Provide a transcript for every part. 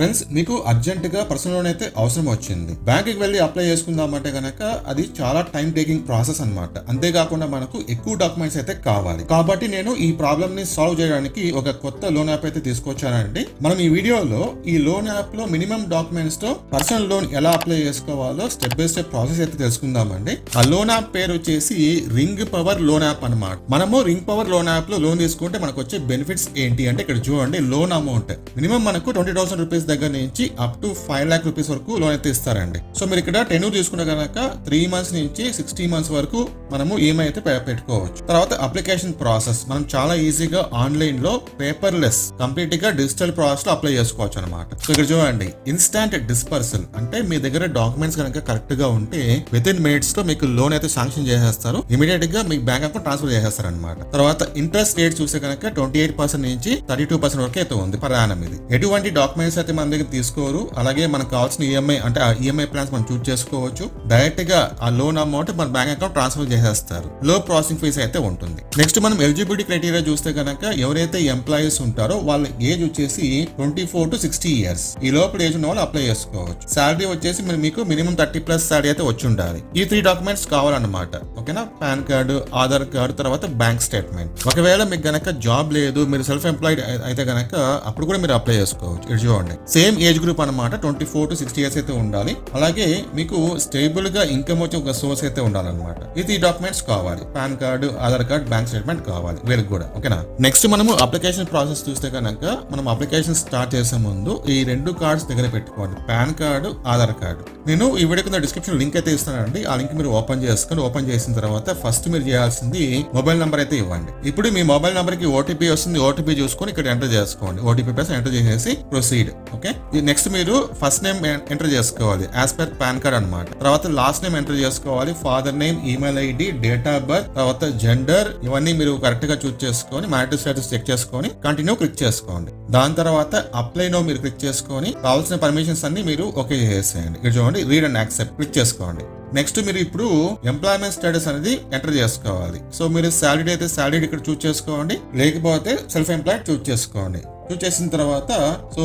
Friends, మీకు urgent గా personal loan అయితే అవసరం వచ్చింది. బ్యాంక్ కి వెళ్ళి అప్లై చేసుకుందామంటే గనక అది చాలా టైం టేకింగ్ ప్రాసెస్ అన్నమాట. అంతేకాకుండా మనకు ఎక్కువ డాక్యుమెంట్స్ అయితే కావాలి. కాబట్టి నేను ఈ ప్రాబ్లమ్ ని సాల్వ్ చేయడానికి ఒక కొత్త లోన్ యాప్ అయితే తీసుకొచ్చానండి. మనం ఈ వీడియోలో ఈ లోన్ యాప్ లో మినిమం డాక్యుమెంట్స్ తో పర్సనల్ లోన్ ఎలా అప్లై చేసుకోవాలో స్టెప్ బై స్టెప్ ప్రాసెస్ అయితే తెలుసుకుందామండి. ఆ లోన్ యాప్ పేరు వచ్చేసి రింగ్ పవర్ లోన్ యాప్ అన్నమాట. మనము రింగ్ పవర్ లోన్ యాప్ లో లోన్ తీసుకుంటే మనకు వచ్చే బెనిఫిట్స్ ఏంటి అంటే ఇక్కడ చూడండి, లోన్ అమౌంట్ మినిమం మనకు 20,000 రూపీస్ దగ్గర నుంచి అప్ టు 5 lakh రూపీస్ వరకు లోన్ అయితే ఇస్తారండి. సో మీరు ఇక్కడ టెన్యూర్ తీసుకున్న కనుక 3 months నుంచి 60 months వరకు మనము ఈఎంఐ అయితే పెట్టుకోవచ్చు. తర్వాత అప్లికేషన్ ప్రాసెస్ మనం చాలా ఈజీగా ఆన్లైన్ లో పేపర్లెస్ కంప్లీట్ గా డిజిటల్ ప్రాసెస్ లో అప్లై చేసుకోవచ్చు అనమాట. సో ఇక్కడ చూడండి, ఇన్స్టాంట్ డిస్పర్సల్ అంటే మీ దగ్గర డాక్యుమెంట్స్ కనుక కరెక్ట్ గా ఉంటే విత్ ఇన్ మినిట్స్ లో మీకు లోన్ అయితే శాంక్షన్ చేసేస్తారు. ఇమీడియట్ గా మీకు బ్యాంక్ అకౌంట్ ట్రాన్స్ఫర్ చేసేస్తారు అనమాట. తర్వాత ఇంట్రెస్ట్ రేట్ చూస్తే కనుక 28% నుంచి 32% వరకు అయితే ఉంది పర్ యానం. ఇది ఎటువంటి డాక్యుమెంట్స్ అయితే మన దగ్గర తీసుకోరు. అలాగే మనకు కావాల్సిన ఈఎంఐ అంటే ఆ ఈఎంఐ ప్లాన్స్ మనం చూస్ చేసుకోవచ్చు. డైరెక్ట్ గా ఆ లోన్ అమౌంట్ మన బ్యాంక్ అకౌంట్ ట్రాన్స్ఫర్ చేసేస్తారు. లో ప్రాసెసింగ్ ఫీస్ అయితే ఉంటుంది. నెక్స్ట్ మనం ఎలిజిబిలిటీ క్రైటీరియా చూస్తే కనుక ఎవరైతే ఎంప్లాయీస్ ఉంటారో వాళ్ళ ఏజ్ వచ్చేసి 24 to 60 years. ఈ లోపల ఏజ్ ఉన్న వాళ్ళు అప్లై చేసుకోవచ్చు. శాలరీ వచ్చేసి మీకు మినిమం 30+ శాలరీ అయితే వచ్చి ఉండాలి. ఈ 3 డాక్యుమెంట్స్ కావాలన్నమాట. ఓకేనా, పాన్ కార్డు, ఆధార్ కార్డు, తర్వాత బ్యాంక్ స్టేట్మెంట్. ఒకవేళ మీకు గనక జాబ్ లేదు, మీరు సెల్ఫ్ ఎంప్లాయిడ్ అయితే గనక అప్పుడు కూడా మీరు అప్లై చేసుకోవచ్చు. ఇది చూడండి, సేమ్ ఏజ్ గ్రూప్ అనమాట. 24 to 60 years అయితే ఉండాలి. అలాగే మీకు స్టేబుల్ గా ఇన్కమ్ వచ్చే ఒక సోర్స్ అయితే ఉండాలన్నమాట. ఈ డాక్యుమెంట్స్ కావాలి. Pan card, Aadhaar card, bank statement కావాలి వీళ్ళకి కూడా. ఓకేనా, నెక్స్ట్ మనము అప్లికేషన్ ప్రాసెస్ చూస్తే కనుక మనం అప్లికేషన్ స్టార్ట్ చేసే ముందు ఈ 2 కార్డ్స్ దగ్గర పెట్టుకోండి, పాన్ కార్డు, ఆధార్ కార్డు. నేను ఈ వీడియో కింద డిస్క్రిప్షన్ లింక్ అయితే ఇస్తానండి. ఆ లింక్ మీరు ఓపెన్ చేసుకొని, ఓపెన్ చేసిన తర్వాత ఫస్ట్ మీరు చేయాల్సింది మొబైల్ నెంబర్ అయితే ఇవ్వండి. ఇప్పుడు మీ మొబైల్ నెంబర్ కి ఓటీపీ వస్తుంది. ఓటీపీ చూసుకొని ఇక్కడ ఎంటర్ చేసుకోండి. ఓటీపీ ప్లస్ ఎంటర్ చేసేసి ప్రొసీడ్. ఓకే, నెక్స్ట్ మీరు ఫస్ట్ నేమ్ ఎంటర్ చేసుకోవాలి యాజ్ పర్ పాన్ కార్డ్ అనమాట. తర్వాత లాస్ట్ నేమ్ ఎంటర్ చేసుకోవాలి, father name, email ID, date of birth, తర్వాత జెండర్, ఇవన్నీ మీరు కరెక్ట్ గా చూస్ చేసుకొని మ్యారిటల్ స్టేటస్ చెక్ చేసుకొని కంటిన్యూ క్లిక్ చేసుకోండి. దాని తర్వాత అప్లై నో మీరు క్లిక్ చేసుకొని కావాల్సిన పర్మిషన్స్ అన్ని మీరు ఓకే చేసేయండి. ఇక్కడ చూడండి, రీడ్ అండ్ యాక్సెప్ట్ క్లిక్ చేసుకోండి. నెక్స్ట్ మీరు ఇప్పుడు ఎంప్లాయ్మెంట్ స్టేటస్ అనేది ఎంటర్ చేసుకోవాలి. సో మీరు సాలరీ అయితే సాలరీ ఇక్కడ చూస్ చేసుకోండి, లేకపోతే సెల్ఫ్ ఎంప్లాయిడ్ చూస్ చేసుకోండి. చూస్ చేసిన తర్వాత సో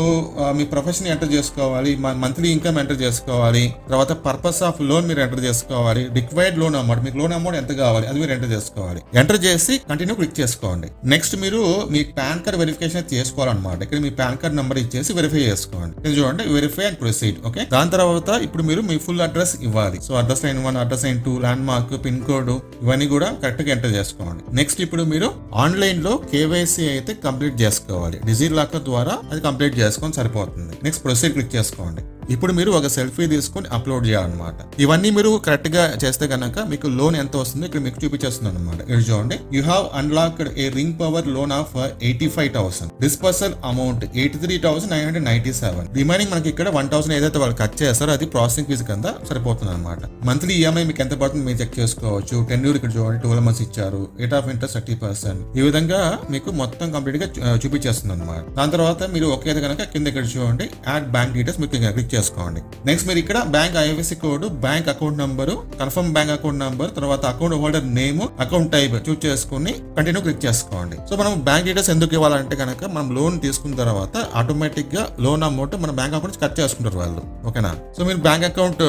మీ ప్రొఫెషన్ ఎంటర్ చేసుకోవాలి, మంత్లీ ఇన్కమ్ ఎంటర్ చేసుకోవాలి, తర్వాత పర్పస్ ఆఫ్ లోన్ మీరు ఎంటర్ చేసుకోవాలి, రిక్వైర్డ్ లోన్ అమౌంట్, మీకు లోన్ అమౌంట్ ఎంత కావాలి అది మీరు ఎంటర్ చేసుకోవాలి. ఎంటర్ చేసి కంటిన్యూ క్లిక్ చేసుకోండి. నెక్స్ట్ మీరు మీ పాన్ కార్డ్ వెరిఫికేషన్ చేసుకోవాలన్నమాట. ఇక్కడ మీ పాన్ కార్డ్ నెంబర్ ఇచ్చేసి వెరిఫై చేసుకోండి. ఇది చూడండి, వెరిఫై అండ్ ప్రొసీడ్. ఓకే, దాని తర్వాత ఇప్పుడు మీరు మీ ఫుల్ అడ్రస్ ఇవ్వాలి. So address line 1, address line 2, land mark, pin code, ఇవన్నీ కూడా కరెక్ట్ గా ఎంటర్ చేసుకోండి. నెక్స్ట్ ఇప్పుడు మీరు ఆన్లైన్ లో కేవైసీ అయితే కంప్లీట్ చేసుకోవాలి. డిజిలాకర్ ద్వారా అది కంప్లీట్ చేసుకొని సరిపోతుంది. నెక్స్ట్ ప్రొసీడ్ క్లిక్ చేసుకోండి. ఇప్పుడు మీరు ఒక సెల్ఫీ తీసుకొని అప్లోడ్ చేయాలన్నమాట. ఇవన్నీ మీరు కరెక్ట్ గా చేస్తే కనుక మీకు లోన్ ఎంత వస్తుందో ఇక్కడ మీకు చూపించేస్తుంది అనమాట. ఇక్కడ చూడండి, you have unlocked A ring power loan of 85,000. Dispersal amount 83,997. Remaining మనకి ఇక్కడ 1,000 ఏదైతే వాళ్ళు కట్ చేస్తారో అది ప్రాసెసింగ్ ఫీజు కింద సరిపోతుంది అనమాట. మంత్లీ ఈఎంఐ మీకు ఎంత పడుతుంది మీరు చెక్ చేసుకోవచ్చు. టెన్యూర్ ఇక్కడ చూడండి 12 months ఇచ్చారు. Rate of interest 30%. ఈ విధంగా మీకు మొత్తం కంప్లీట్ గా చూపించేస్తుంది అనమాట. దాని తర్వాత మీరు ఒకే కనుక కింద ఇక్కడ చూడండి, యాడ్ బ్యాంక్ డీటెయిల్స్ మీకు క్లిక్ చేసుకోండి. నెక్స్ట్ మీరు ఇక్కడ bank IFSC code, bank account number, confirm bank account number, తర్వాత account holder name, account type choose చేసుకుని కంటిన్యూ క్లిక్ చేసుకోండి. సో మనం బ్యాంక్ డీటెయిల్స్ ఎందుకు ఇవ్వాలంటే కనుక మనం లోన్ తీసుకున్న తర్వాత ఆటోమేటిక్ గా లోన్ అమౌంట్ మన బ్యాంక్ అకౌంట్ కట్ చేసుకుంటారు వాళ్ళు. ఓకేనా, సో మీరు బ్యాంక్ అకౌంట్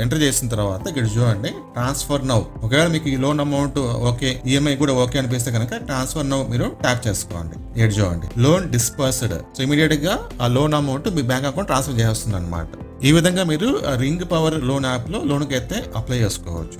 ఎంటర్ చేసిన తర్వాత ఇక్కడ చూడండి, ట్రాన్స్ఫర్ నౌ. ఒకవేళ మీకు ఈ లోన్ అమౌంట్ ఓకే, ఈఎంఐ కూడా ఓకే అనిపిస్తే కనుక ట్రాన్స్ఫర్ నౌ మీరు ట్యాప్ చేసుకోండి. ఇక్కడ చూడండి, లోన్ డిస్పర్స్డ్. సో ఇమీడియట్ గా ఆ లోన్ అమౌంట్ మీ బ్యాంక్ అకౌంట్ ట్రాన్స్ఫర్ చేస్తుంది అనమాట. ఈ విధంగా మీరు రింగ్ పవర్ లోన్ యాప్ లో లోన్ కి అయితే అప్లై చేసుకోవచ్చు.